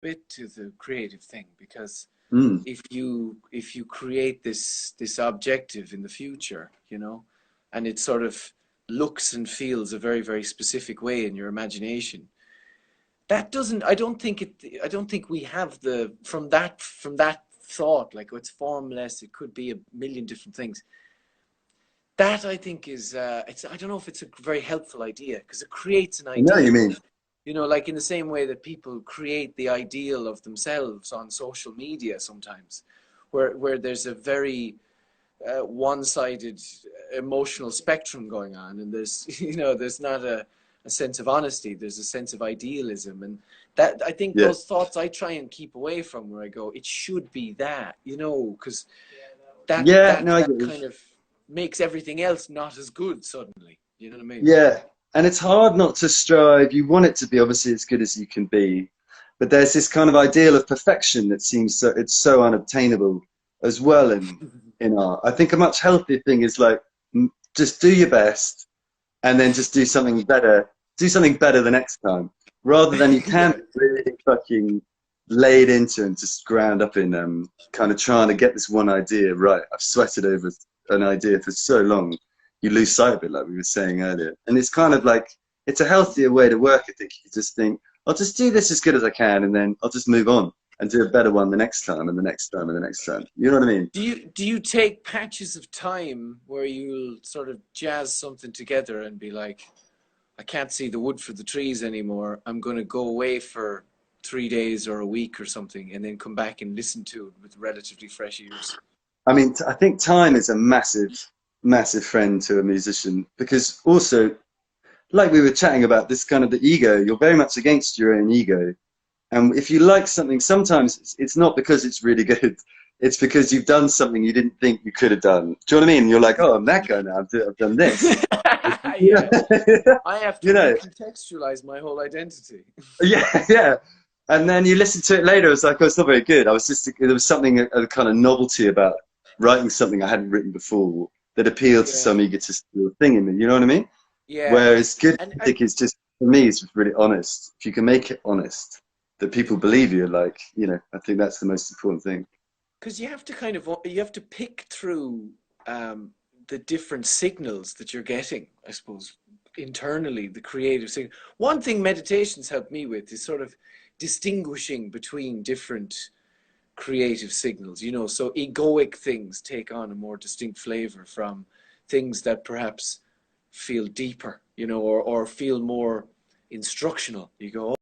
bit to the creative thing, because Mm. if you create this objective in the future, and it sort of looks and feels a very, very specific way in your imagination, that doesn't I don't think we have the from that thought, like, oh, it's formless, it could be a million different things. That, I think, is it's I don't know if it's a very helpful idea, because it creates an I know what you ideal. mean. Like in the same way that people create the ideal of themselves on social media sometimes, where there's a very one-sided emotional spectrum going on, and there's there's not a sense of honesty, there's a sense of idealism, and that, I think, Yeah. those thoughts I try and keep away from, where I go, it should be that, because that Yeah, that no, I that get you. kind of makes everything else not as good suddenly. You know what I mean? Yeah. And it's hard not to strive. You want it to be obviously as good as you can be. But there's this kind of ideal of perfection that seems it's so unobtainable as well in art. I think a much healthier thing is like just do your best and then just do something better the next time. Rather than you can Yeah. be really fucking laid into and just ground up in kind of trying to get this one idea right. I've sweated over an idea for so long, you lose sight of it, like we were saying earlier. And it's kind of like it's a healthier way to work. I think you just think, I'll just do this as good as I can, and then I'll just move on and do a better one the next time, and the next time, and the next time. You know what I mean? Do you take patches of time where you'll sort of jazz something together and be like, I can't see the wood for the trees anymore. I'm going to go away for 3 days or a week or something, and then come back and listen to it with relatively fresh ears. I mean, I think time is a massive, massive friend to a musician because also, like we were chatting about, this kind of the ego, you're very much against your own ego. And if you like something, sometimes it's not because it's really good. It's because you've done something you didn't think you could have done. Do you know what I mean? You're like, oh, I'm that guy now. I've done this. Yeah, I have to You know, recontextualize my whole identity. yeah, yeah. And then you listen to it later, it's like, oh, it's not very good. I was just, there was something, a kind of novelty about writing something I hadn't written before that appealed to Yeah, some egotistical thing in me. You know what I mean? yeah, Whereas good and music is just, for me, it's just really honest. If you can make it honest, that people believe you, like, I think that's the most important thing. because you have to pick through the different signals that you're getting, I suppose, internally, the creative signal. One thing meditations help me with is sort of distinguishing between different creative signals, so egoic things take on a more distinct flavor from things that perhaps feel deeper, or feel more instructional. You go,